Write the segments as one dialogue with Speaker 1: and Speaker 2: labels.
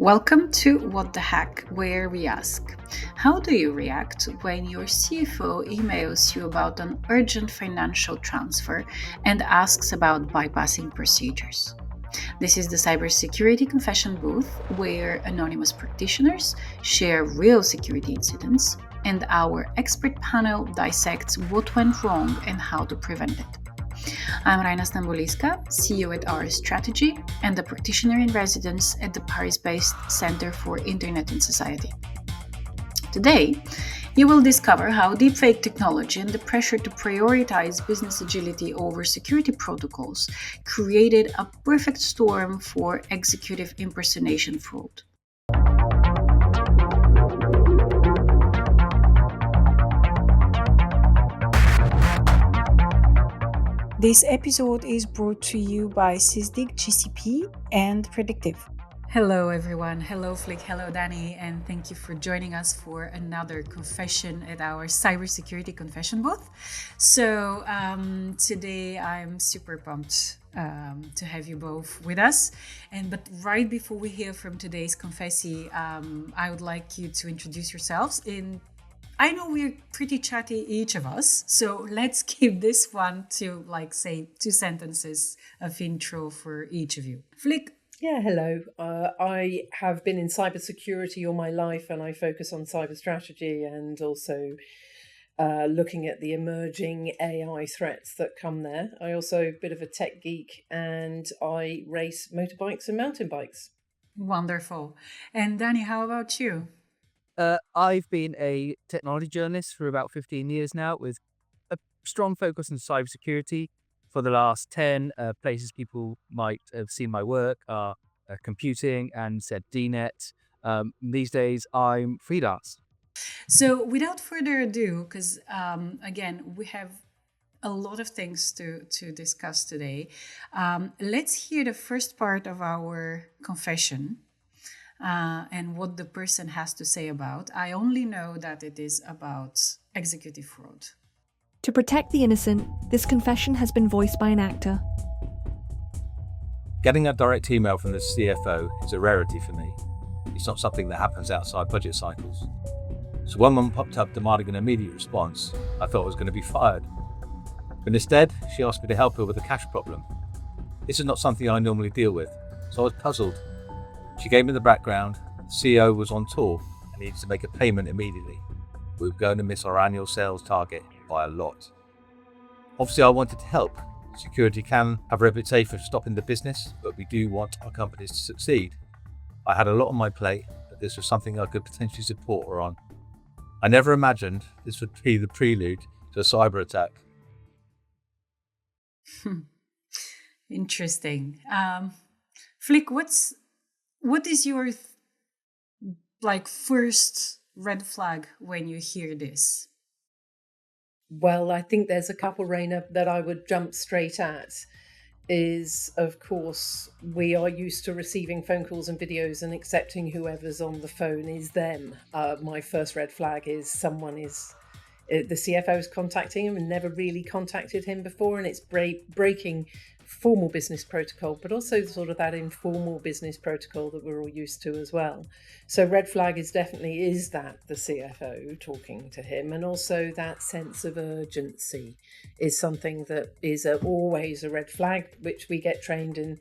Speaker 1: Welcome to What the Heck, where we ask, how do you react when your CFO emails you about an urgent financial transfer and asks about bypassing procedures? This is the Cybersecurity Confession booth where anonymous practitioners share real security incidents and our expert panel dissects what went wrong and how to prevent it. I'm Rayna Stamboliyska, CEO at EMEA Strategy and a practitioner in residence at the Paris-based Center for Internet and Society. Today, you will discover how deepfake technology and the pressure to prioritize business agility over security protocols created a perfect storm for executive impersonation fraud. This episode is brought to you by Sysdig GCP and Predictive. Hello, everyone. Hello, Flick. Hello, Danny. And thank you for joining us for another confession at our cybersecurity confession booth. So today I'm super pumped to have you both with us. But right before we hear from today's confessee, I would like you to introduce yourselves I know we're pretty chatty, each of us, so let's keep this one to, say, 2 sentences of intro for each of you. Flick.
Speaker 2: Yeah, hello. I have been in cybersecurity all my life, and I focus on cyber strategy and also looking at the emerging AI threats that come there. I also a bit of a tech geek, and I race motorbikes and mountain bikes.
Speaker 1: Wonderful. And Danny, how about you?
Speaker 3: I've been a technology journalist for about 15 years now with a strong focus on cybersecurity. For the last 10, places people might have seen my work are computing and said DNet. These days, I'm freelance.
Speaker 1: So without further ado, because again, we have a lot of things to discuss today, let's hear the first part of our confession. And what the person has to say about. I only know that it is about executive fraud.
Speaker 4: To protect the innocent, this confession has been voiced by an actor.
Speaker 5: Getting a direct email from the CFO is a rarity for me. It's not something that happens outside budget cycles. So when one popped up demanding an immediate response, I thought I was going to be fired. But instead, she asked me to help her with a cash problem. This is not something I normally deal with, so I was puzzled. She gave me the background. The CEO was on tour and needed to make a payment immediately. We were going to miss our annual sales target by a lot. Obviously, I wanted to help. Security can have a reputation for stopping the business, but we do want our companies to succeed. I had a lot on my plate, but this was something I could potentially support her on. I never imagined this would be the prelude to a cyber attack.
Speaker 1: Interesting. Flick, what is your first red flag when you hear this?
Speaker 2: Well, I think there's a couple, Rayna, that I would jump straight at. Is, of course, we are used to receiving phone calls and videos and accepting whoever's on the phone is them. My first red flag is the CFO is contacting him and never really contacted him before, and it's breaking formal business protocol, but also sort of that informal business protocol that we're all used to as well. So red flag is that the CFO talking to him, and also that sense of urgency is something that is always a red flag, which we get trained in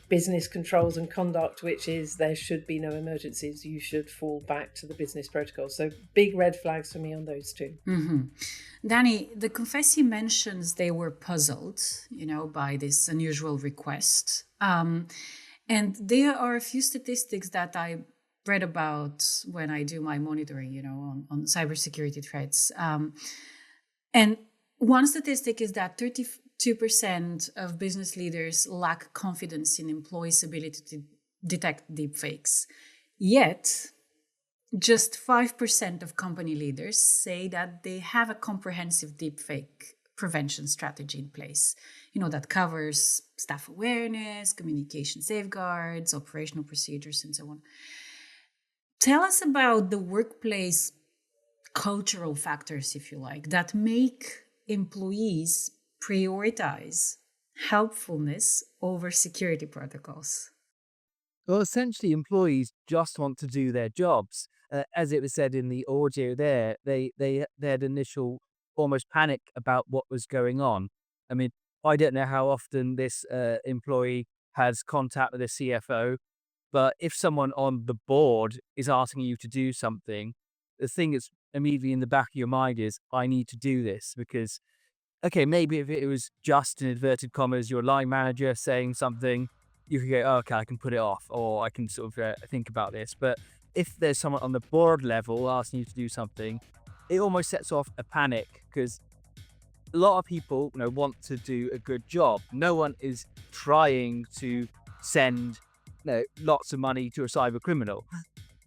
Speaker 2: business controls and conduct, which is there should be no emergencies. You should fall back to the business protocol. So big red flags for me on those two.
Speaker 1: Mm-hmm. Danny, the confessee mentions they were puzzled, by this unusual request. And there are a few statistics that I read about when I do my monitoring, on cybersecurity threats. And one statistic is that 32% of business leaders lack confidence in employees' ability to detect deepfakes. Yet, just 5% of company leaders say that they have a comprehensive deepfake prevention strategy in place, that covers staff awareness, communication safeguards, operational procedures, and so on. Tell us about the workplace cultural factors, if you like, that make employees prioritize helpfulness over security protocols.
Speaker 3: Well, essentially, employees just want to do their jobs. As it was said in the audio there, they had initial almost panic about what was going on. I mean, I don't know how often this employee has contact with the CFO, but if someone on the board is asking you to do something, the thing that's immediately in the back of your mind is, I need to do this because, okay, maybe if it was just in inverted commas, your line manager saying something, you could go, oh, okay, I can put it off, or I can sort of think about this. But if there's someone on the board level asking you to do something, it almost sets off a panic because a lot of people, want to do a good job. No one is trying to send, lots of money to a cyber criminal.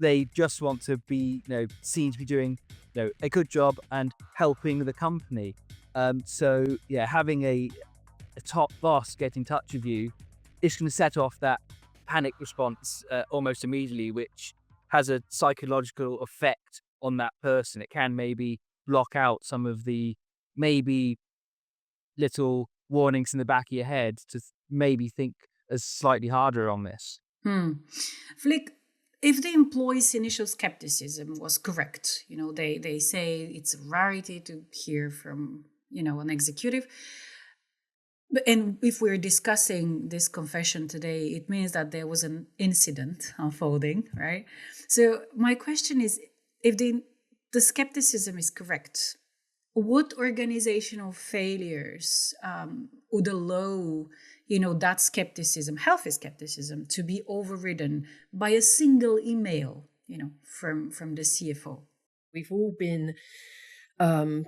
Speaker 3: They just want to be, seen to be doing, a good job and helping the company. So yeah, having a top boss get in touch with you is going to set off that panic response almost immediately, which has a psychological effect on that person. It can maybe block out some of the maybe little warnings in the back of your head to maybe think as slightly harder on this.
Speaker 1: Flick, if the employees' initial skepticism was correct, they say it's a rarity to hear from, an executive. And if we're discussing this confession today, it means that there was an incident unfolding, right? So my question is, if the skepticism is correct, what organizational failures would allow, that skepticism, healthy skepticism, to be overridden by a single email, from the CFO?
Speaker 2: We've all been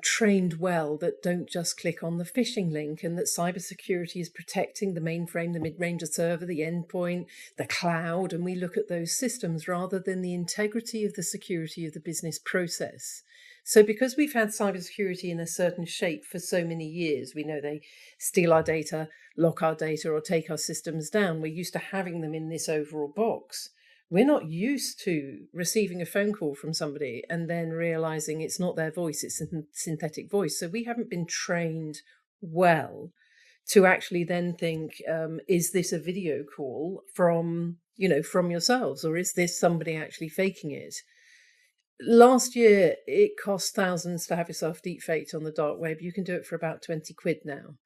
Speaker 2: trained well that don't just click on the phishing link, and that cybersecurity is protecting the mainframe, the mid-range server, the endpoint, the cloud, and we look at those systems rather than the integrity of the security of the business process. So because we've had cybersecurity in a certain shape for so many years, we know they steal our data, lock our data, or take our systems down. We're used to having them in this overall box. We're not used to receiving a phone call from somebody and then realizing it's not their voice, it's a synthetic voice. So we haven't been trained well to actually then think, is this a video call from yourselves, or is this somebody actually faking it? Last year, it cost thousands to have yourself deepfaked on the dark web. You can do it for about 20 quid now.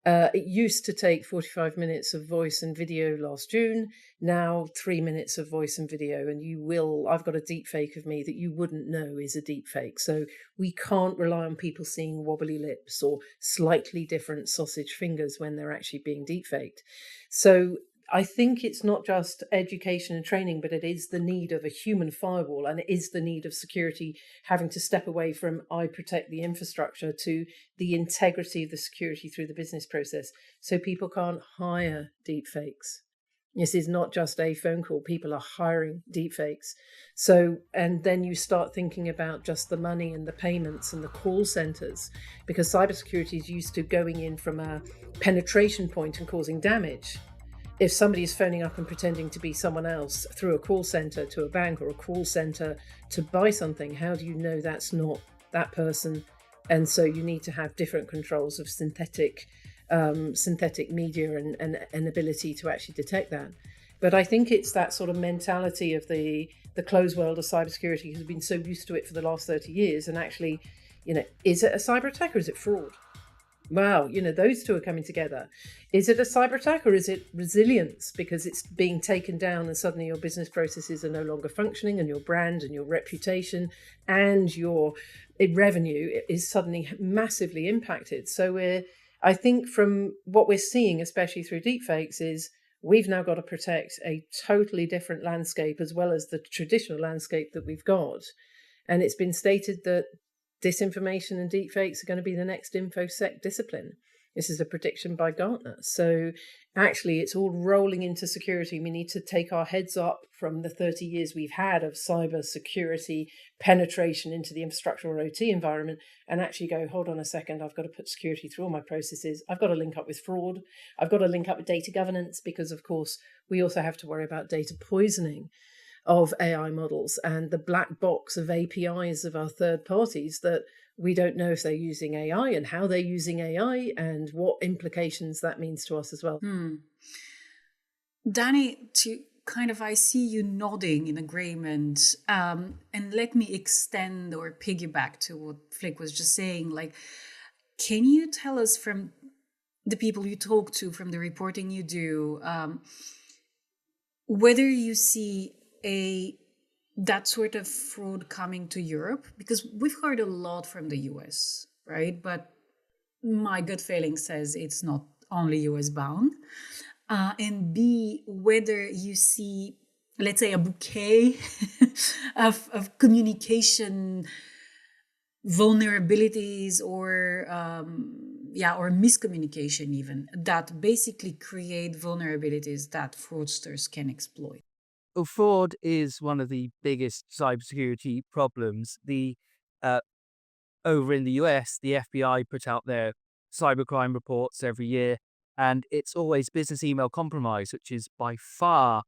Speaker 2: It used to take 45 minutes of voice and video last June. Now 3 minutes of voice and video, and I've got a deep fake of me that you wouldn't know is a deep fake. So we can't rely on people seeing wobbly lips or slightly different sausage fingers when they're actually being deep faked. So I think it's not just education and training, but it is the need of a human firewall, and it is the need of security having to step away from I protect the infrastructure to the integrity of the security through the business process. So people can't hire deepfakes. This is not just a phone call. People are hiring deepfakes. So, and then you start thinking about just the money and the payments and the call centers, because cybersecurity is used to going in from a penetration point and causing damage. If somebody is phoning up and pretending to be someone else through a call center to a bank or a call center to buy something, how do you know that's not that person? And so you need to have different controls of synthetic media and ability to actually detect that. But I think it's that sort of mentality of the closed world of cybersecurity who's been so used to it for the last 30 years. And actually, is it a cyber attack or is it fraud? Wow, those two are coming together. Is it a cyber attack or is it resilience because it's being taken down and suddenly your business processes are no longer functioning and your brand and your reputation and your revenue is suddenly massively impacted? So I think from what we're seeing, especially through deepfakes, is we've now got to protect a totally different landscape as well as the traditional landscape that we've got. And it's been stated that disinformation and deepfakes are going to be the next InfoSec discipline. This is a prediction by Gartner. So actually, it's all rolling into security. We need to take our heads up from the 30 years we've had of cyber security penetration into the infrastructure or OT environment and actually go, hold on a second, I've got to put security through all my processes. I've got to link up with fraud. I've got to link up with data governance because, of course, we also have to worry about data poisoning of AI models and the black box of APIs of our third parties that we don't know if they're using AI and how they're using AI and what implications that means to us as well.
Speaker 1: Danny, to I see you nodding in agreement. And let me extend or piggyback to what Flick was just saying. Like, can you tell us from the people you talk to, from the reporting you do, whether you see that sort of fraud coming to Europe? Because we've heard a lot from the US, right? But my gut feeling says it's not only US bound. And B, whether you see, let's say, a bouquet of communication vulnerabilities or miscommunication even, that basically create vulnerabilities that fraudsters can exploit.
Speaker 3: Well, fraud is one of the biggest cybersecurity problems. Over in the US, the FBI put out their cybercrime reports every year, and it's always business email compromise, which is by far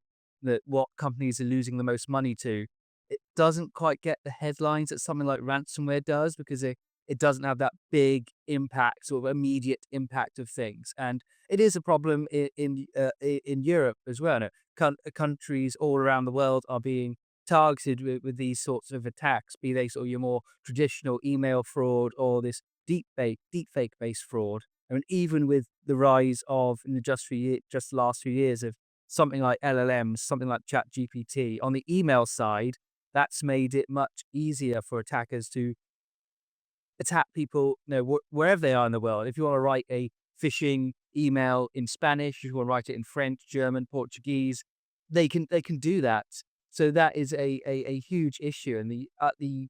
Speaker 3: what companies are losing the most money to. It doesn't quite get the headlines that something like ransomware does, because it doesn't have that big impact, sort of immediate impact of things. And it is a problem in Europe as well. No? Countries all around the world are being targeted with these sorts of attacks, be they sort of your more traditional email fraud or this deepfake based fraud. I mean, even with the rise of in just the last few years of something like LLMs, something like ChatGPT on the email side, that's made it much easier for attackers to attack people, wherever they are in the world. If you want to write a phishing email in Spanish, if you want to write it in French, German, Portuguese, they can do that. So that is a huge issue, and the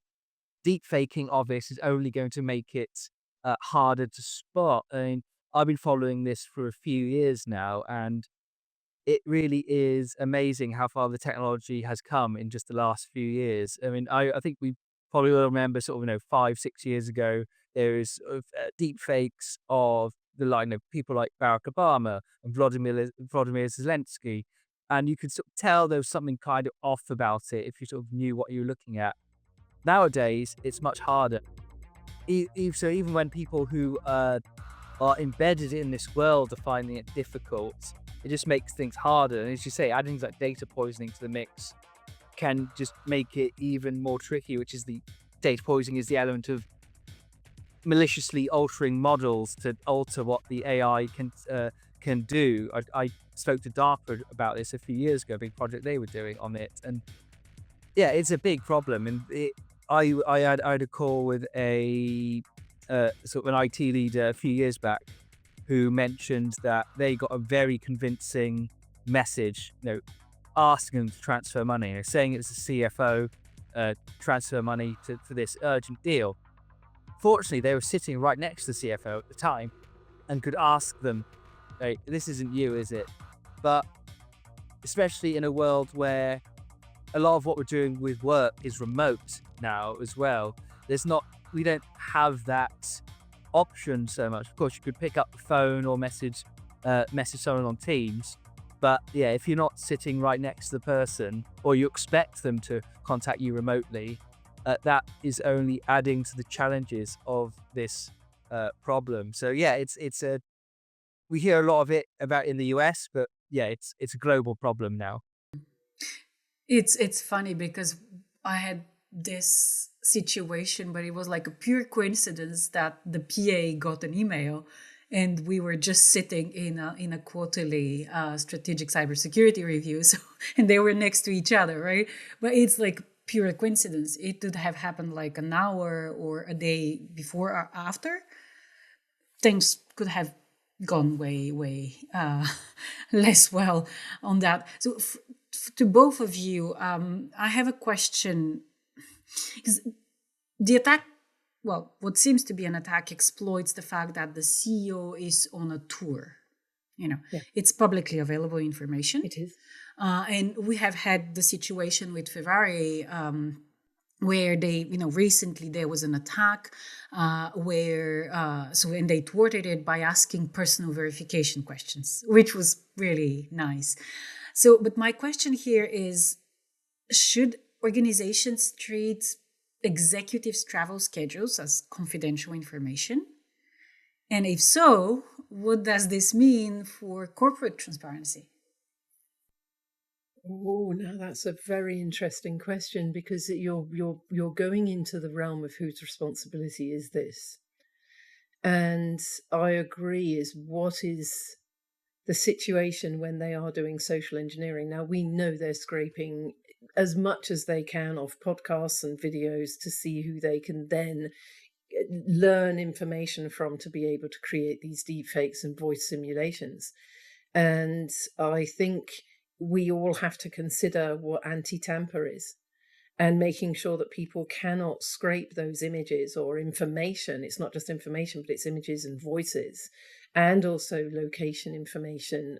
Speaker 3: deep faking of it is only going to make it harder to spot. I mean, I've been following this for a few years now, and it really is amazing how far the technology has come in just the last few years. I mean, I think we probably will remember sort of, 5, 6 years ago, there is sort of deep fakes of the line of people like Barack Obama and Vladimir Zelensky. And you could sort of tell there was something kind of off about it if you sort of knew what you were looking at. Nowadays, it's much harder. So even when people who are embedded in this world are finding it difficult, it just makes things harder. And as you say, adding things like data poisoning to the mix can just make it even more tricky, which is the data poisoning is the element of maliciously altering models to alter what the AI can do. I spoke to DARPA about this a few years ago, a big project they were doing on it. And yeah, it's a big problem. And I had a call with a sort of an IT leader a few years back who mentioned that they got a very convincing message, asking them to transfer money, saying it's a CFO, transfer money for this urgent deal. Fortunately, they were sitting right next to the CFO at the time and could ask them, hey, this isn't you, is it? But especially in a world where a lot of what we're doing with work is remote now as well, we don't have that option so much. Of course, you could pick up the phone or message someone on Teams, but yeah, if you're not sitting right next to the person or you expect them to contact you remotely, that is only adding to the challenges of this problem. So yeah, we hear a lot of it about in the US, but yeah, it's a global problem now.
Speaker 1: It's funny because I had this situation, but it was like a pure coincidence that the PA got an email, and we were just sitting in a quarterly strategic cybersecurity review, and they were next to each other, right? But it's like pure coincidence. It could have happened like an hour or a day before or after. Things could have gone way less well on that. So to both of you, I have a question. Because the attack, well, what seems to be an attack exploits the fact that the CEO is on a tour. It's publicly available information.
Speaker 2: It is.
Speaker 1: And we have had the situation with Ferrari, where they, recently there was an attack and they thwarted it by asking personal verification questions, which was really nice. So, but my question here is, should organizations treat executives' travel schedules as confidential information? And if so, what does this mean for corporate transparency?
Speaker 2: Oh, now that's a very interesting question, because you're going into the realm of whose responsibility is this. And I agree, is what is the situation when they are doing social engineering. Now, we know they're scraping as much as they can off podcasts and videos to see who they can then learn information from to be able to create these deepfakes and voice simulations. And I think we all have to consider what anti-tamper is, and making sure that people cannot scrape those images or information. It's not just information, but it's images and voices, and also location information,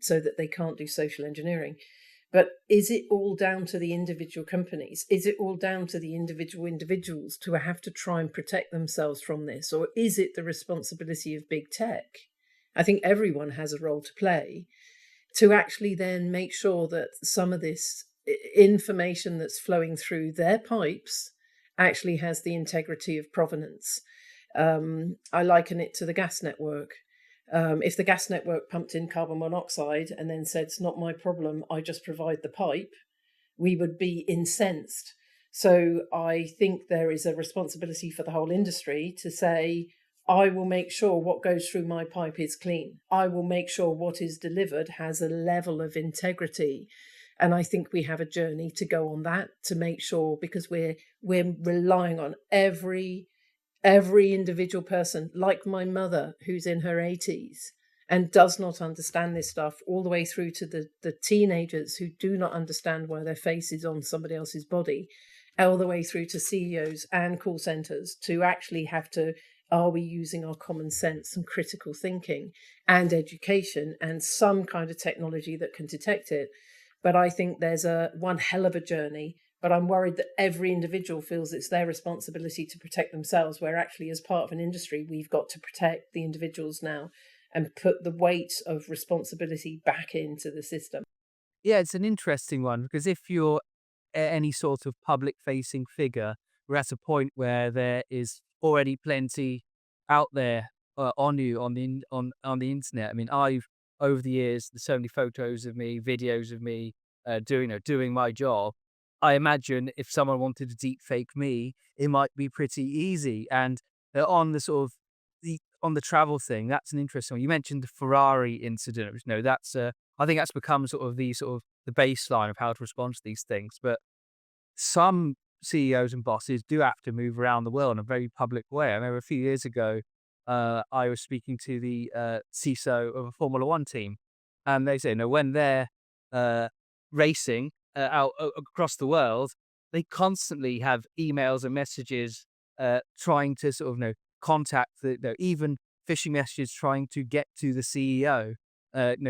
Speaker 2: so that they can't do social engineering. But is it all down to the individual companies? Is it all down to the individuals to have to try and protect themselves from this? Or is it the responsibility of big tech? I think everyone has a role to play to actually then make sure that some of this information that's flowing through their pipes actually has the integrity of provenance. I liken it to the gas network. If the gas network pumped in carbon monoxide and then said, it's not my problem, I just provide the pipe, we would be incensed. So I think there is a responsibility for the whole industry to say, I will make sure what goes through my pipe is clean. I will make sure what is delivered has a level of integrity. And I think we have a journey to go on that, to make sure, because we're relying on every individual person, like my mother, who's in her 80s and does not understand this stuff, all the way through to the teenagers who do not understand why their face is on somebody else's body, all the way through to CEOs and call centers, to actually have to, are we using our common sense and critical thinking and education and some kind of technology that can detect it? But I think there's one hell of a journey. But I'm worried that every individual feels it's their responsibility to protect themselves, where actually, as part of an industry, we've got to protect the individuals now and put the weight of responsibility back into the system.
Speaker 3: Yeah, it's an interesting one, because if you're any sort of public-facing figure, we're at a point where there is already plenty out there on you on the internet. I mean, I've over the years, there's so many photos of me, videos of me doing my job. I imagine if someone wanted to deepfake me, it might be pretty easy. And on the sort of on the travel thing, that's an interesting one. You mentioned the Ferrari incident, which that's I think that's become sort of the baseline of how to respond to these things. But some CEOs and bosses do have to move around the world in a very public way. I remember a few years ago, I was speaking to the CISO of a Formula One team, and they say, when they're racing out across the world, they constantly have emails and messages trying to sort of contact even phishing messages trying to get to the CEO,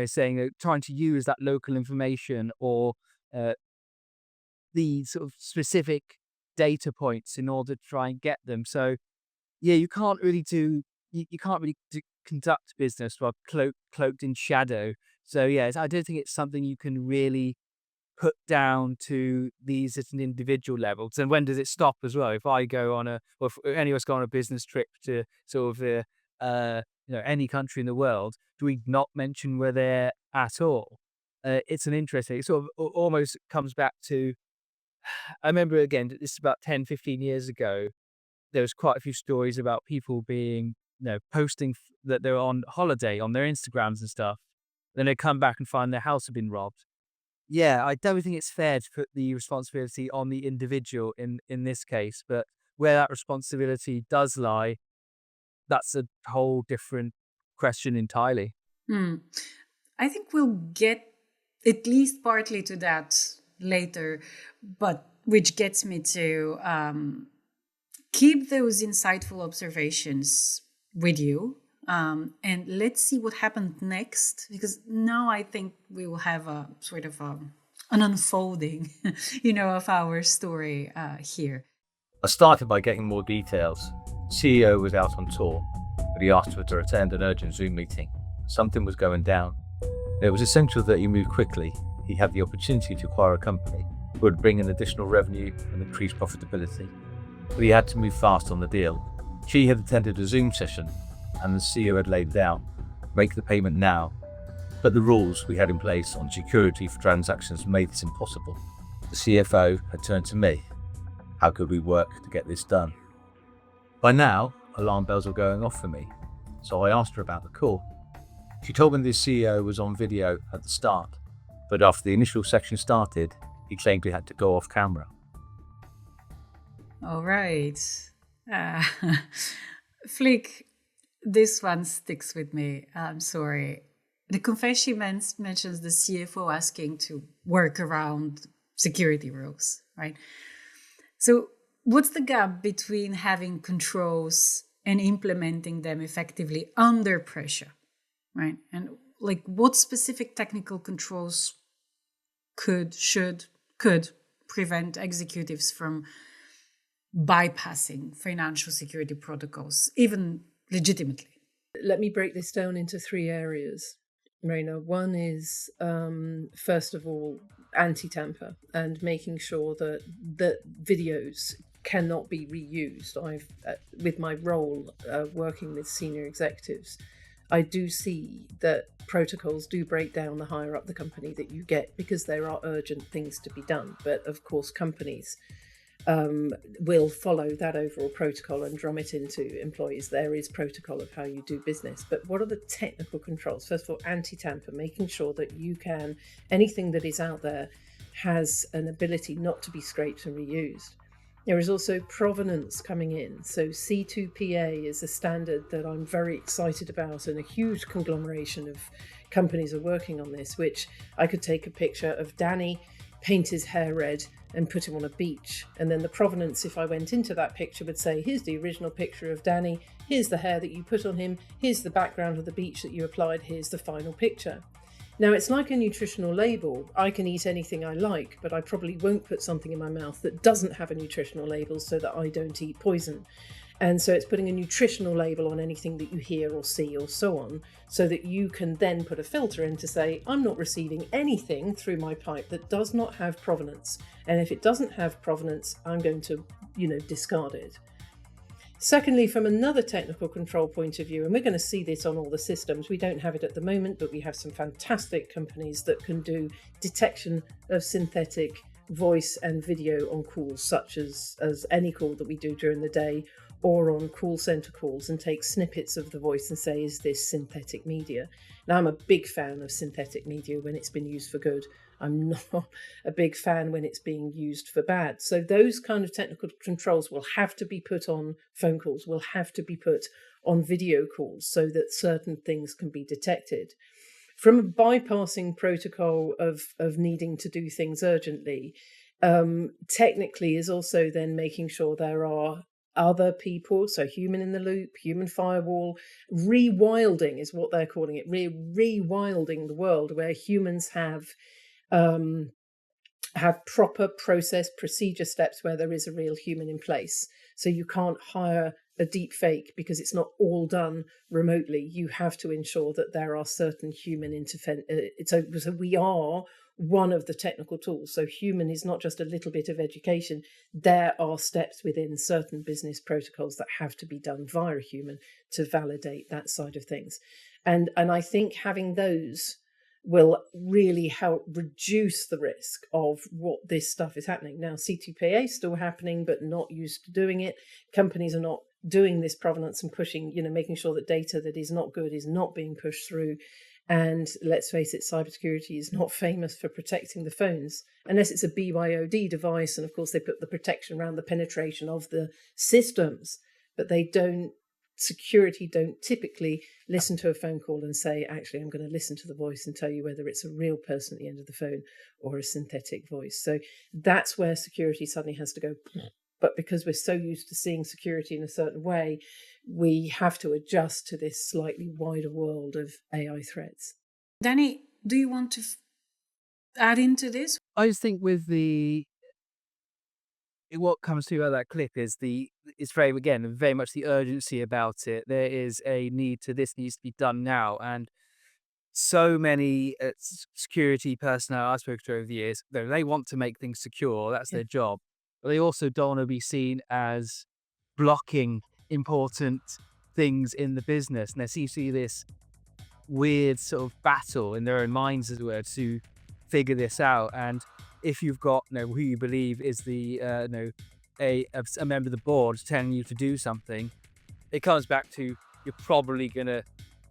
Speaker 3: saying trying to use that local information or the sort of specific data points in order to try and get them. So yeah, you can't really conduct business while cloaked in shadow. So yeah, I don't think it's something you can really put down to these at an individual level. And when does it stop as well? If I go on or if any of us go on a business trip to sort of any country in the world, do we not mention we're there at all? It's an interesting, it sort of almost comes back to, I remember, again, this is about 10, 15 years ago, there was quite a few stories about people being, posting that they're on holiday on their Instagrams and stuff. Then they come back and find their house had been robbed. Yeah, I don't think it's fair to put the responsibility on the individual in this case, but where that responsibility does lie, that's a whole different question entirely.
Speaker 1: I think we'll get at least partly to that later, but which gets me to keep those insightful observations with you. And let's see what happened next, because now I think we will have a sort of an unfolding, of our story here.
Speaker 5: I started by getting more details. The CEO was out on tour, but he asked her to attend an urgent Zoom meeting. Something was going down. It was essential that he move quickly. He had the opportunity to acquire a company who would bring in additional revenue and increase profitability. But he had to move fast on the deal. She had attended a Zoom session and the CEO had laid down, make the payment now. But the rules we had in place on security for transactions made this impossible. The CFO had turned to me. How could we work to get this done? By now, alarm bells were going off for me, so I asked her about the call. She told me the CEO was on video at the start, but after the initial section started, he claimed he had to go off camera.
Speaker 1: All right. Flick, this one sticks with me. I'm sorry. The confession mentions the CFO asking to work around security rules, right? So what's the gap between having controls and implementing them effectively under pressure, right? And like what specific technical controls could prevent executives from bypassing financial security protocols, even legitimately?
Speaker 2: Let me break this down into 3 areas, Rayna. One is, first of all, anti-tamper and making sure that videos cannot be reused. I've, with my role working with senior executives, I do see that protocols do break down the higher up the company that you get because there are urgent things to be done. But of course, companies will follow that overall protocol and drum it into employees. There is protocol of how you do business. But what are the technical controls? First of all, anti-tamper, making sure that you can, anything that is out there has an ability not to be scraped and reused. There is also provenance coming in. So C2PA is a standard that I'm very excited about, and a huge conglomeration of companies are working on this, which I could take a picture of Danny, paint his hair red and put him on a beach. And then the provenance, if I went into that picture, would say, here's the original picture of Danny, here's the hair that you put on him, here's the background of the beach that you applied, here's the final picture. Now, it's like a nutritional label. I can eat anything I like, but I probably won't put something in my mouth that doesn't have a nutritional label so that I don't eat poison. And so it's putting a nutritional label on anything that you hear or see or so on, so that you can then put a filter in to say, I'm not receiving anything through my pipe that does not have provenance. And if it doesn't have provenance, I'm going to, discard it. Secondly, from another technical control point of view, and we're going to see this on all the systems, we don't have it at the moment, but we have some fantastic companies that can do detection of synthetic voice and video on calls, such as any call that we do during the day, or on call center calls, and take snippets of the voice and say, is this synthetic media? Now, I'm a big fan of synthetic media when it's been used for good. I'm not a big fan when it's being used for bad. So those kind of technical controls will have to be put on phone calls, will have to be put on video calls so that certain things can be detected. From a bypassing protocol of needing to do things urgently, technically is also then making sure there are other people, so human in the loop, human firewall, rewilding is what they're calling it, rewilding the world where humans have proper process procedure steps where there is a real human in place. So you can't hire a deepfake because it's not all done remotely. You have to ensure that there are certain human so we are one of the technical tools. So human is not just a little bit of education. There are steps within certain business protocols that have to be done via a human to validate that side of things. And I think having those will really help reduce the risk of what this stuff is happening. Now, C2PA is still happening, but not used to doing it. Companies are not doing this provenance and pushing, making sure that data that is not good is not being pushed through. And let's face it, cybersecurity is not famous for protecting the phones, unless it's a BYOD device. And of course, they put the protection around the penetration of the systems, but security don't typically listen to a phone call and say, actually, I'm going to listen to the voice and tell you whether it's a real person at the end of the phone or a synthetic voice. So that's where security suddenly has to go. But because we're so used to seeing security in a certain way, we have to adjust to this slightly wider world of AI threats.
Speaker 1: Danny, do you want to add into this?
Speaker 3: I just think with what comes to about that clip is it's very much the urgency about it. There is a need to, this needs to be done now. And so many security personnel I've spoken to over the years, they want to make things secure. That's their job. But they also don't want to be seen as blocking important things in the business. And there seems to be this weird sort of battle in their own minds, as it were, to figure this out. And if you've got, who you believe is the, a member of the board telling you to do something, it comes back to you're probably gonna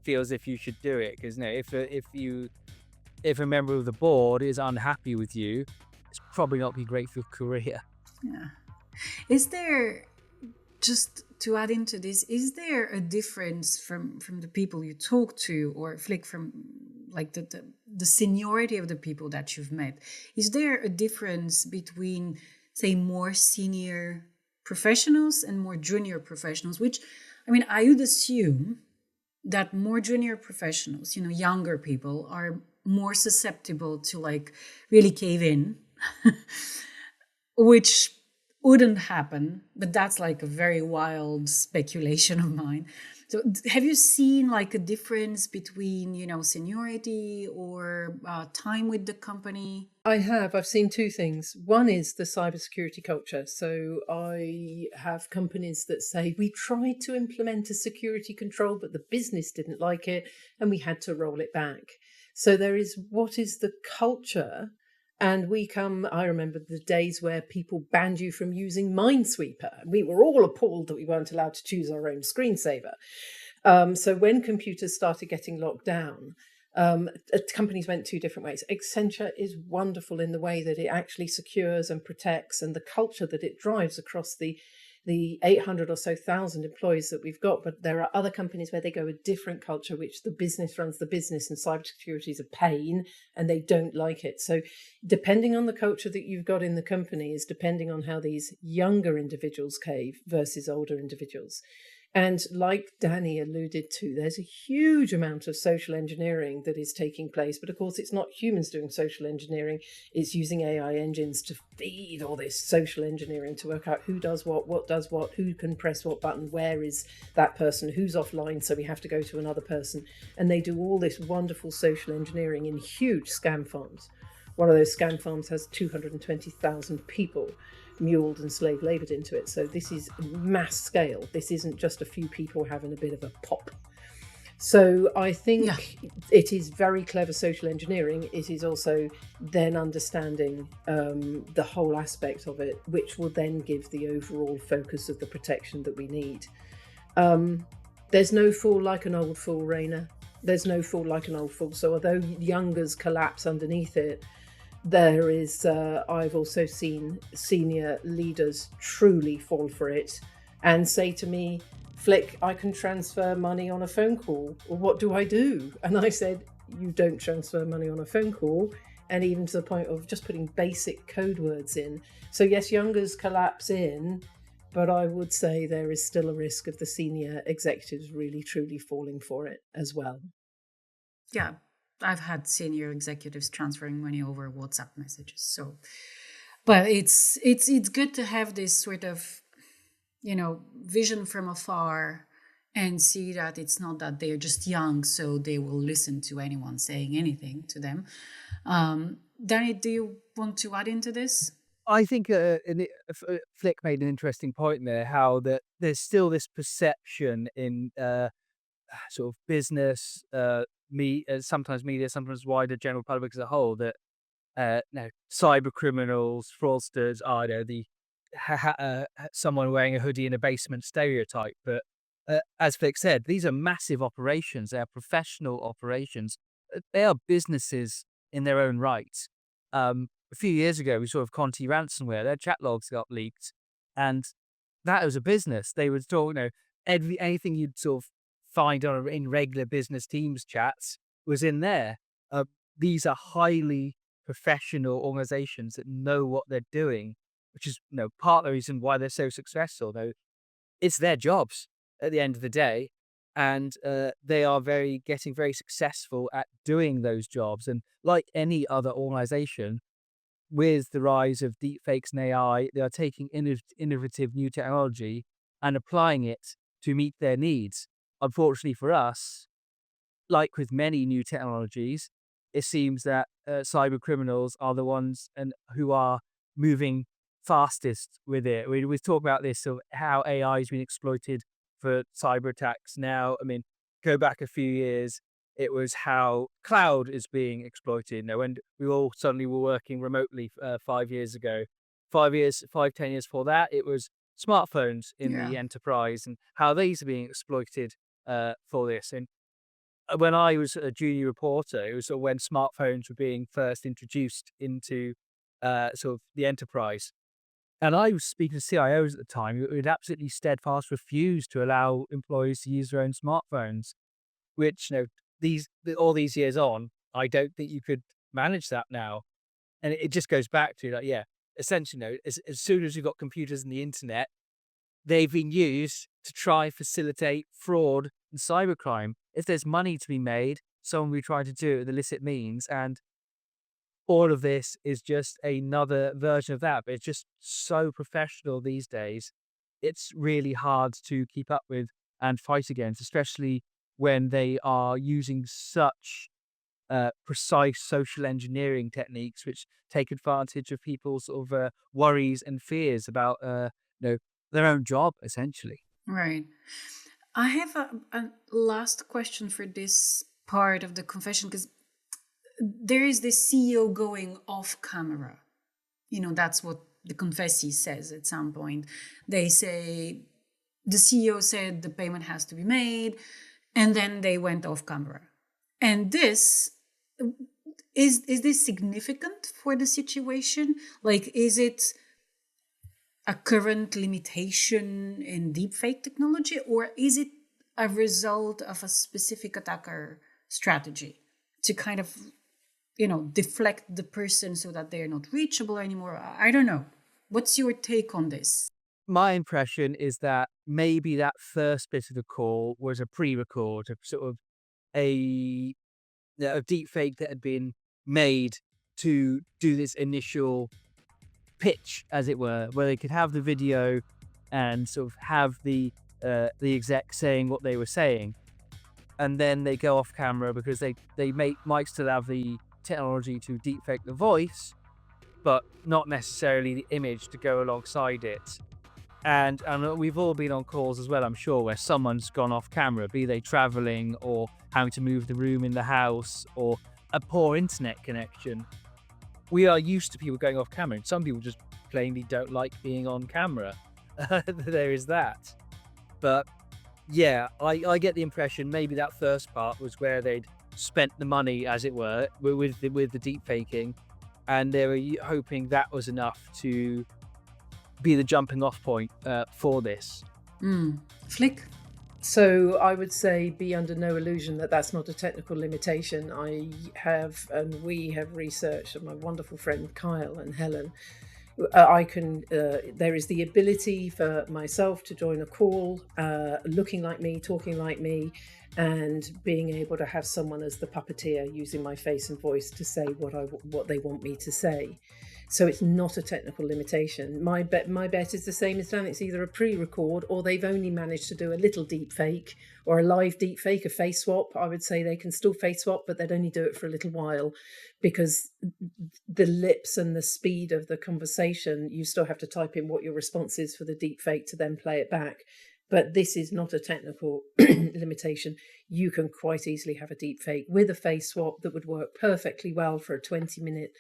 Speaker 3: feel as if you should do it, because if a member of the board is unhappy with you, it's probably not be great for your career.
Speaker 1: Yeah. Is there, just to add into this, is there a difference from the people you talk to, or Flick, from like the seniority of the people that you've met? Is there a difference between, say, more senior professionals and more junior professionals? Which, I mean, I would assume that more junior professionals, younger people, are more susceptible to like really cave in, which wouldn't happen, but that's like a very wild speculation of mine. So have you seen like a difference between, seniority or time with the company?
Speaker 2: I have. I've seen two things. One is the cybersecurity culture. So I have companies that say we tried to implement a security control, but the business didn't like it and we had to roll it back. So there is what is the culture. And I remember the days where people banned you from using Minesweeper. We were all appalled that we weren't allowed to choose our own screensaver. So when computers started getting locked down, companies went two different ways. Accenture is wonderful in the way that it actually secures and protects, and the culture that it drives across the 800 or so thousand employees that we've got. But there are other companies where they go a different culture, which the business runs the business, and cybersecurity is a pain and they don't like it. So depending on the culture that you've got in the company is depending on how these younger individuals cave versus older individuals. And like Danny alluded to, there's a huge amount of social engineering that is taking place. But of course, it's not humans doing social engineering. It's using AI engines to feed all this social engineering to work out who does what does what, who can press what button, where is that person, who's offline, so we have to go to another person. And they do all this wonderful social engineering in huge scam farms. One of those scam farms has 220,000 people muled and slave laboured into it. So this is mass scale. This isn't just a few people having a bit of a pop. So I think it is very clever social engineering. It is also then understanding the whole aspect of it, which will then give the overall focus of the protection that we need. There's no fool like an old fool, Rayna. There's no fool like an old fool. So although youngers collapse underneath it, there is, I've also seen senior leaders truly fall for it and say to me, Flick, I can transfer money on a phone call. Well, what do I do? And I said, you don't transfer money on a phone call. And even to the point of just putting basic code words in. So yes, youngers collapse in, but I would say there is still a risk of the senior executives really truly falling for it as well.
Speaker 1: Yeah. I've had senior executives transferring money over WhatsApp messages. So, but it's good to have this sort of, vision from afar and see that it's not that they're just young, so they will listen to anyone saying anything to them. Danny, do you want to add into this?
Speaker 3: I think Flick made an interesting point there, how that there's still this perception in sort of business, sometimes media, sometimes wider general public as a whole, that cyber criminals, fraudsters are someone wearing a hoodie in a basement stereotype. But as Flick said, these are massive operations. They are professional operations. They are businesses in their own right. A few years ago, we saw of Conti ransomware. Their chat logs got leaked, and that was a business. They would talk, anything you'd sort of find in regular business Teams chats was in there. These are highly professional organizations that know what they're doing, which is part of the reason why they're so successful. Though it's their jobs at the end of the day, and they are getting very successful at doing those jobs. And like any other organization, with the rise of deepfakes and AI, they are taking innovative new technology and applying it to meet their needs. Unfortunately for us, like with many new technologies, it seems that cyber criminals are the ones who are moving fastest with it. We've talked about this, of how AI has been exploited for cyber attacks now. I mean, go back a few years, It was how cloud is being exploited. When we all suddenly were working remotely 5 years ago, 10 years before that, it was smartphones in
Speaker 1: Yeah.
Speaker 3: the enterprise and how these are being exploited for this. And when I was a junior reporter, it was sort of when smartphones were being first introduced into sort of the enterprise. And I was speaking to CIOs at the time who would absolutely steadfast refuse to allow employees to use their own smartphones, which, all these years on, I don't think you could manage that now. And it just goes back to essentially, as soon as you've got computers and the internet, they've been used to try facilitate fraud and cybercrime. If there's money to be made, someone will try to do it with illicit means, and all of this is just another version of that. But it's just so professional these days. It's really hard to keep up with and fight against, especially when they are using such precise social engineering techniques, which take advantage of people's sort of worries and fears about their own job, essentially.
Speaker 1: Right. I have a last question for this part of the confession, because there is this CEO going off camera. That's what the confessee says at some point. They say the CEO said the payment has to be made, and then they went off camera. And this is this significant for the situation? Like, is it a current limitation in deepfake technology, or is it a result of a specific attacker strategy to kind of, deflect the person so that they're not reachable anymore? I don't know. What's your take on this?
Speaker 3: My impression is that maybe that first bit of the call was a pre-record of sort of a deepfake that had been made to do this initial pitch, as it were, where they could have the video and sort of have the exec saying what they were saying, and then they go off camera because they might still have the technology to deepfake the voice, but not necessarily the image to go alongside it. And we've all been on calls as well, I'm sure, where someone's gone off camera, be they traveling or having to move the room in the house or a poor internet connection. We are used to people going off camera, and some people just plainly don't like being on camera. There is that. But yeah, I get the impression maybe that first part was where they'd spent the money, as it were, with the deep faking, and they were hoping that was enough to be the jumping off point for this.
Speaker 1: Flick?
Speaker 2: So I would say be under no illusion that that's not a technical limitation. We have researched, and my wonderful friend Kyle and Helen, there is the ability for myself to join a call, looking like me, talking like me, and being able to have someone as the puppeteer using my face and voice to say what they want me to say. So it's not a technical limitation. My bet is the same as Dan. It's either a pre-record, or they've only managed to do a little deep fake or a live deep fake, a face swap. I would say they can still face swap, but they'd only do it for a little while, because the lips and the speed of the conversation, you still have to type in what your response is for the deep fake to then play it back. But this is not a technical limitation. You can quite easily have a deep fake with a face swap that would work perfectly well for a 20-minute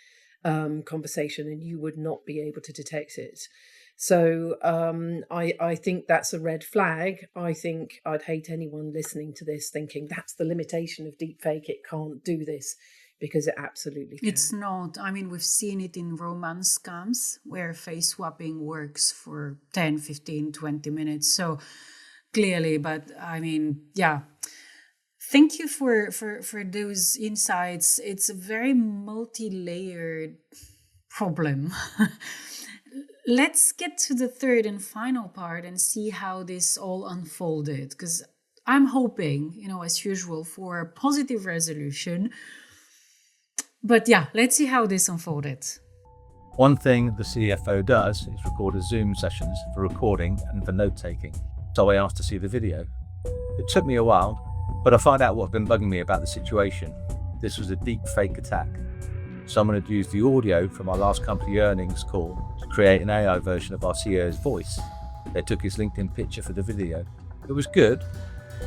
Speaker 2: conversation, and you would not be able to detect it. So I think that's a red flag. I think I'd hate anyone listening to this thinking that's the limitation of deepfake. It can't do this, because it absolutely can.
Speaker 1: It's not. I mean, we've seen it in romance scams where face swapping works for 10, 15, 20 minutes. So clearly, but I mean, yeah. Thank you for those insights. It's a very multi-layered problem. Let's get to the third and final part and see how this all unfolded, because I'm hoping, as usual, for a positive resolution. But yeah, let's see how this unfolded.
Speaker 5: One thing the CFO does is record Zoom sessions for recording and for note-taking. So I asked to see the video. It took me a while, but I found out what had been bugging me about the situation. This was a deep fake attack. Someone had used the audio from our last company earnings call to create an AI version of our CEO's voice. They took his LinkedIn picture for the video. It was good,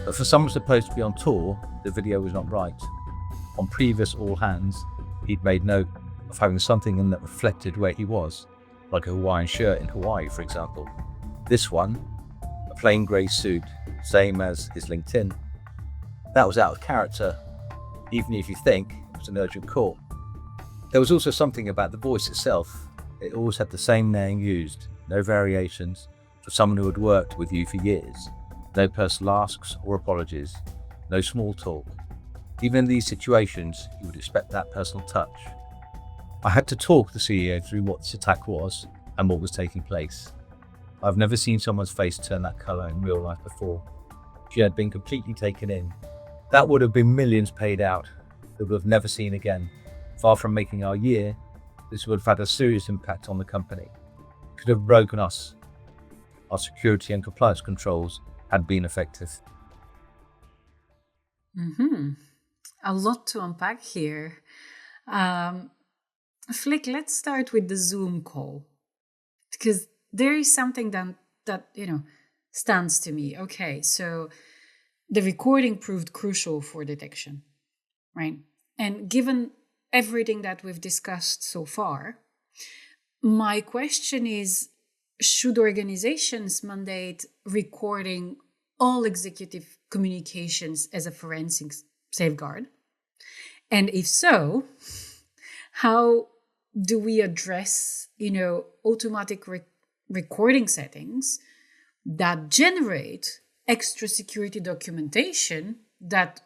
Speaker 5: But for someone supposed to be on tour, the video was not right. On previous all hands, he'd made note of having something in that reflected where he was, like a Hawaiian shirt in Hawaii, for example. This one, a plain grey suit, same as his LinkedIn. That was out of character, even if you think it was an urgent call. There was also something about the voice itself. It always had the same name used, no variations, for someone who had worked with you for years. No personal asks or apologies, no small talk. Even in these situations, you would expect that personal touch. I had to talk the CEO through what this attack was and what was taking place. I've never seen someone's face turn that colour in real life before. She had been completely taken in. That would have been millions paid out that we'll have never seen again. Far from making our year, this would have had a serious impact on the company. It could have broken us. Our security and compliance controls had been effective.
Speaker 1: A lot to unpack here. Flick, let's start with the Zoom call, because there is something that stands to me. Okay, so the recording proved crucial for detection, right? And given everything that we've discussed so far, my question is, should organizations mandate recording all executive communications as a forensic safeguard? And if so, how do we address, automatic recording settings that generate extra security documentation that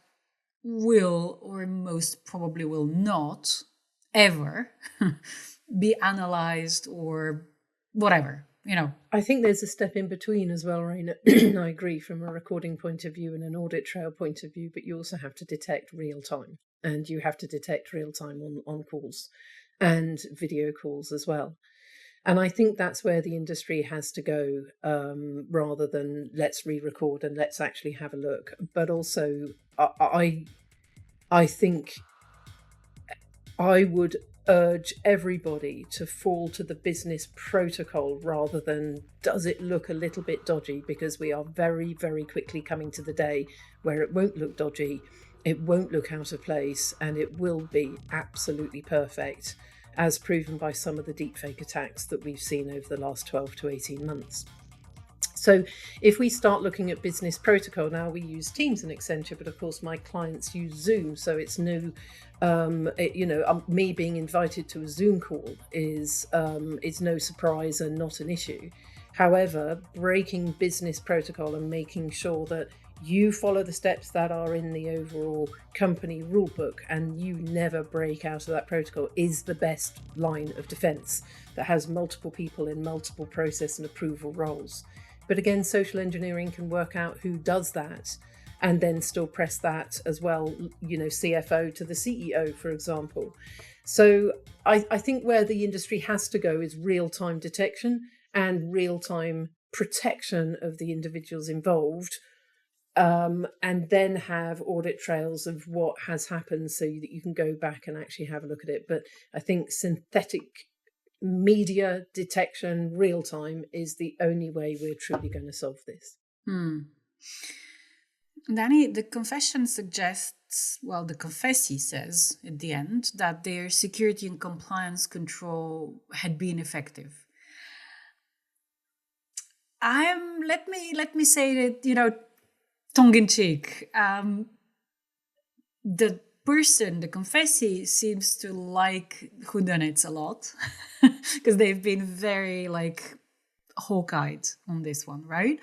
Speaker 1: will, or most probably will not, ever be analyzed or whatever,
Speaker 2: I think there's a step in between as well, Rayna. I agree from a recording point of view and an audit trail point of view, but you also have to detect real time, and you have to detect real time on calls and video calls as well. And I think that's where the industry has to go, rather than let's re-record and let's actually have a look. But also, I think I would urge everybody to fall to the business protocol rather than does it look a little bit dodgy, because we are very, very quickly coming to the day where it won't look dodgy, it won't look out of place, and it will be absolutely perfect, as proven by some of the deepfake attacks that we've seen over the last 12 to 18 months. So if we start looking at business protocol, now we use Teams and Accenture, but of course my clients use Zoom, so it's no, me being invited to a Zoom call is no surprise and not an issue. However, breaking business protocol and making sure that you follow the steps that are in the overall company rulebook and you never break out of that protocol is the best line of defense that has multiple people in multiple process and approval roles. But again, social engineering can work out who does that and then still press that as well, CFO to the CEO, for example. So I think where the industry has to go is real-time detection and real-time protection of the individuals involved, and then have audit trails of what has happened so that you can go back and actually have a look at it. But I think synthetic media detection real time is the only way we're truly going to solve this.
Speaker 1: Danny, the confession suggests, the confessee says at the end that their security and compliance control had been effective. Let me say that, tongue in cheek, the person, the confessee, seems to like whodunits a lot because they've been very hawk-eyed on this one, right?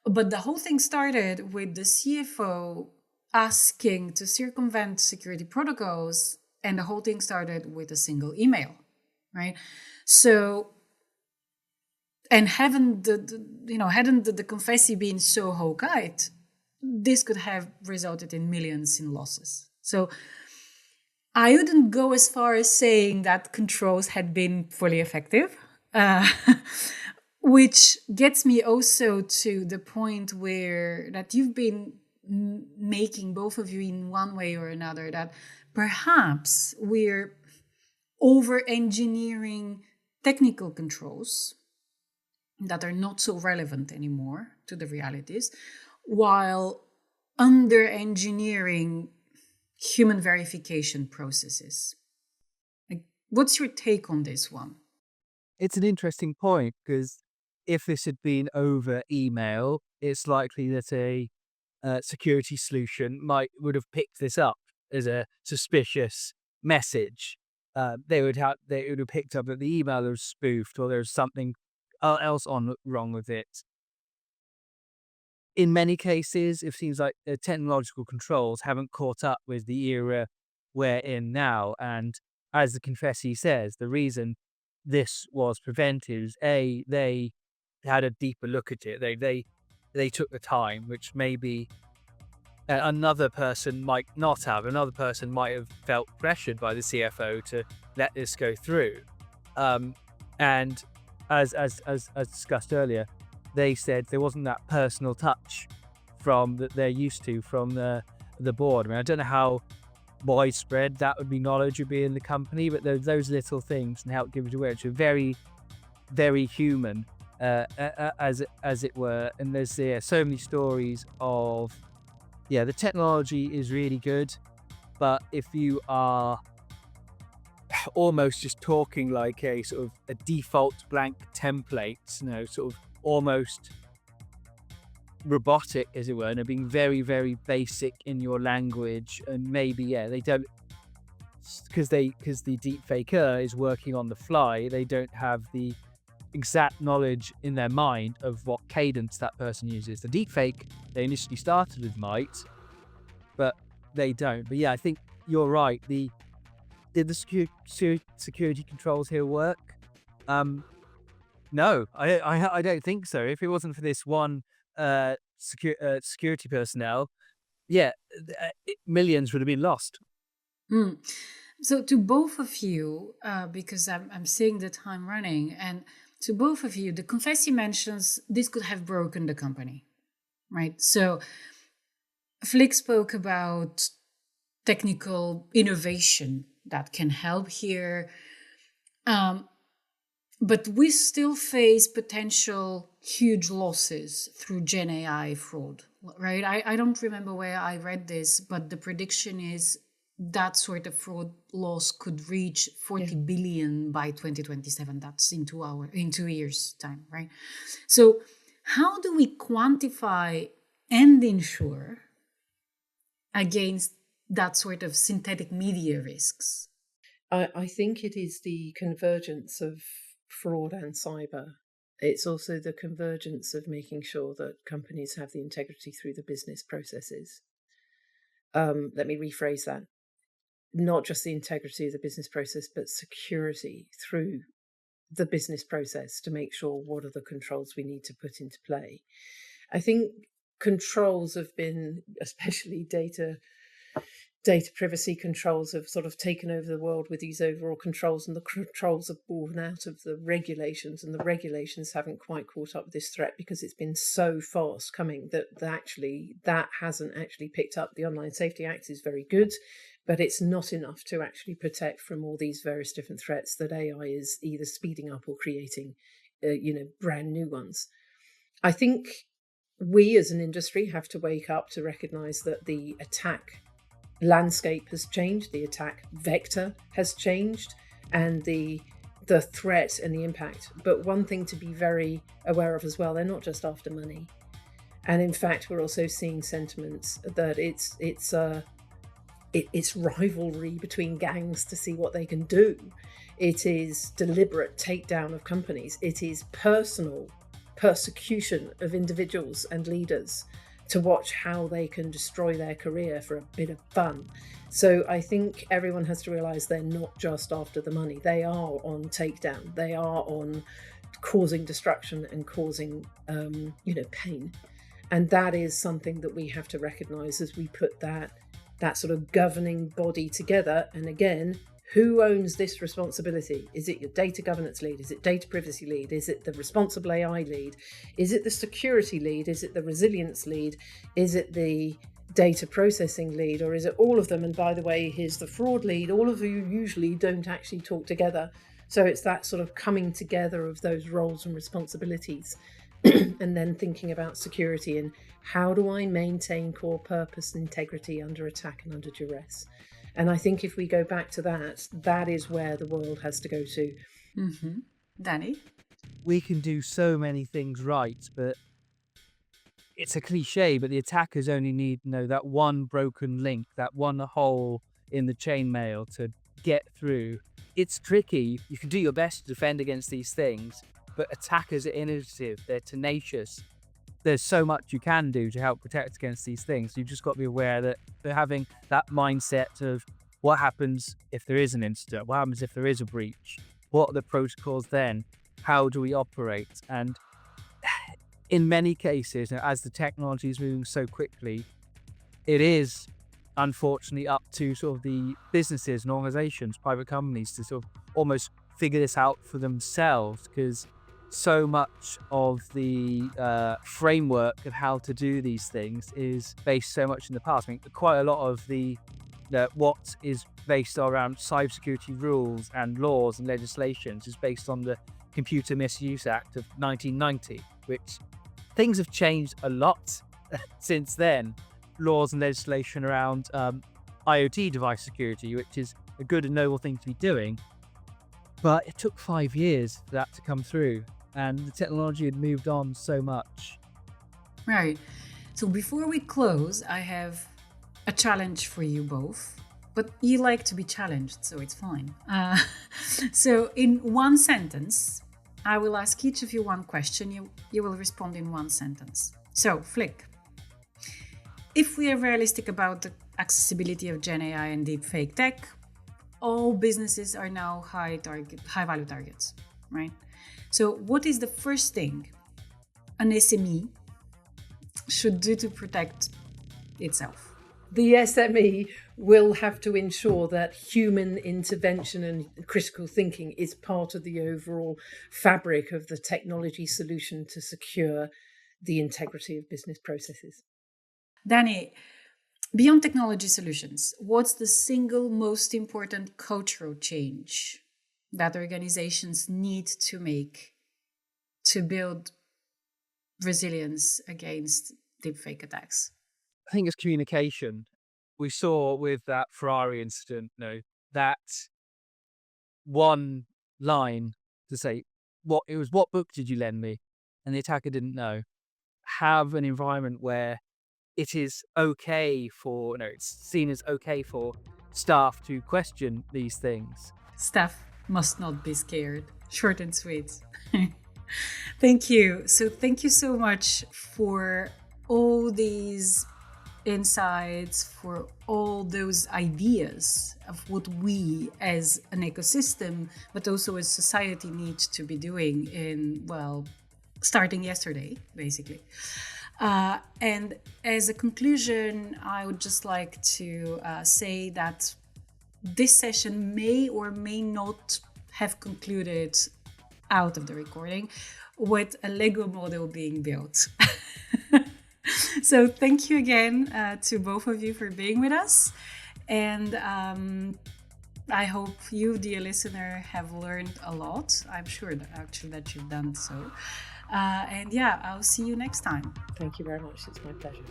Speaker 1: But the whole thing started with the CFO asking to circumvent security protocols, and the whole thing started with a single email, right? So, and hadn't the confessee been so hawk-eyed, this could have resulted in millions in losses. So I wouldn't go as far as saying that controls had been fully effective, which gets me also to the point that you've been making, both of you, in one way or another, that perhaps we're over-engineering technical controls that are not so relevant anymore to the realities, while under engineering human verification processes. Like, what's your take on this one?
Speaker 3: It's an interesting point, because if this had been over email, it's likely that a security solution would have picked this up as a suspicious message. They would have picked up that the email was spoofed, or there's something else wrong with it. In many cases, it seems like the technological controls haven't caught up with the era we're in now. And as the confessee says, the reason this was prevented is they had a deeper look at it. They took the time, which maybe another person might not have. Another person might have felt pressured by the CFO to let this go through. And as discussed earlier, they said there wasn't that personal touch that they're used to from the board. I mean, I don't know how widespread that knowledge would be in the company, but those little things and how it gives away, which are very, very human, as it were. And there's so many stories of, the technology is really good, but if you are almost just talking like a sort of a default blank template, sort of almost robotic, as it were, and are being very, very basic in your language, and maybe they don't, because the deepfaker is working on the fly, they don't have the exact knowledge in their mind of what cadence that person uses. The deepfake, they initially started with might, but they don't. But I think you're right. Did the security controls here work? No, I don't think so. If it wasn't for this one security personnel, millions would have been lost.
Speaker 1: So to both of you, because I'm seeing the time running, and to both of you, the confessee mentions this could have broken the company, right? So Flick spoke about technical innovation that can help here. But we still face potential huge losses through Gen AI fraud, right? I don't remember where I read this, but the prediction is that sort of fraud loss could reach 40 billion by 2027. That's in 2 years' time, right? So how do we quantify and insure against that sort of synthetic media risks?
Speaker 2: I think it is the convergence of fraud and cyber. It's also the convergence of making sure that companies have the integrity through the business processes. Let me rephrase that. Not just the integrity of the business process, but security through the business process to make sure what are the controls we need to put into play. I think controls have been, especially data privacy controls, have sort of taken over the world with these overall controls, and the controls are born out of the regulations, and the regulations haven't quite caught up with this threat because it's been so fast coming that hasn't actually picked up. The Online Safety Act is very good, but it's not enough to actually protect from all these various different threats that AI is either speeding up or creating, brand new ones. I think we as an industry have to wake up to recognize that the attack landscape has changed, the attack vector has changed, and the threat and the impact. But one thing to be very aware of as well, they're not just after money. And in fact, we're also seeing sentiments that it's rivalry between gangs to see what they can do. It is deliberate takedown of companies. It is personal persecution of individuals and leaders to watch how they can destroy their career for a bit of fun. So I think everyone has to realize they're not just after the money. They are on takedown. They are on causing destruction and causing, pain. And that is something that we have to recognize as we put that sort of governing body together. And again, who owns this responsibility? Is it your data governance lead? Is it data privacy lead? Is it the responsible AI lead? Is it the security lead? Is it the resilience lead? Is it the data processing lead? Or is it all of them? And by the way, here's the fraud lead. All of you usually don't actually talk together. So it's that sort of coming together of those roles and responsibilities and then thinking about security and how do I maintain core purpose and integrity under attack and under duress. And I think if we go back to that, that is where the world has to go to.
Speaker 1: Mm-hmm. Danny?
Speaker 3: We can do so many things right, but it's a cliche, but the attackers only need, that one broken link, that one hole in the chainmail to get through. It's tricky. You can do your best to defend against these things, but attackers are innovative, they're tenacious. There's so much you can do to help protect against these things. You've just got to be aware that they're having that mindset of what happens if there is an incident, what happens if there is a breach, what are the protocols then, how do we operate? And in many cases, as the technology is moving so quickly, it is unfortunately up to sort of the businesses and organizations, private companies, to sort of almost figure this out for themselves, because so much of the framework of how to do these things is based so much in the past. I mean, quite a lot of the what is based around cybersecurity rules and laws and legislations is based on the Computer Misuse Act of 1990, which things have changed a lot since then. Laws and legislation around IoT device security, which is a good and noble thing to be doing. But it took 5 years for that to come through, and the technology had moved on so much.
Speaker 1: Right. So before we close, I have a challenge for you both. But you like to be challenged, so it's fine. So in one sentence, I will ask each of you one question. You will respond in one sentence. So, Flick, if we are realistic about the accessibility of Gen AI and deepfake tech, all businesses are now high value targets, right? So what is the first thing an SME should do to protect itself?
Speaker 2: The SME will have to ensure that human intervention and critical thinking is part of the overall fabric of the technology solution to secure the integrity of business processes.
Speaker 1: Danny, beyond technology solutions, what's the single most important cultural change that organizations need to make to build resilience against deepfake attacks?
Speaker 3: I think it's communication. We saw with that Ferrari incident, that one line to say, what book did you lend me? And the attacker didn't know. Have an environment where it is okay for, it's seen as okay for staff to question these things.
Speaker 1: Staff must not be scared. Short and sweet. Thank you. So thank you so much for all these insights, for all those ideas of what we as an ecosystem, but also as society needs to be doing starting yesterday, basically. And as a conclusion, I would just like to say that this session may or may not have concluded out of the recording with a Lego model being built. So thank you again to both of you for being with us. And I hope you, dear listener, have learned a lot. I'm sure that you've done so. And I'll see you next time.
Speaker 2: Thank you very much. It's my pleasure.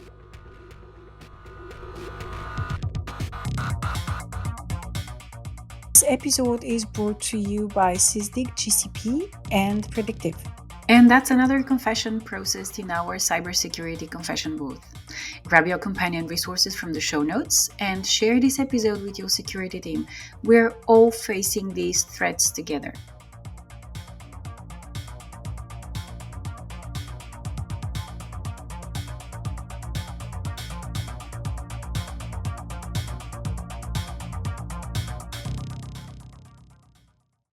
Speaker 1: This episode is brought to you by SysDig GCP and Predictive. And that's another confession processed in our cybersecurity confession booth. Grab your companion resources from the show notes and share this episode with your security team. We're all facing these threats together.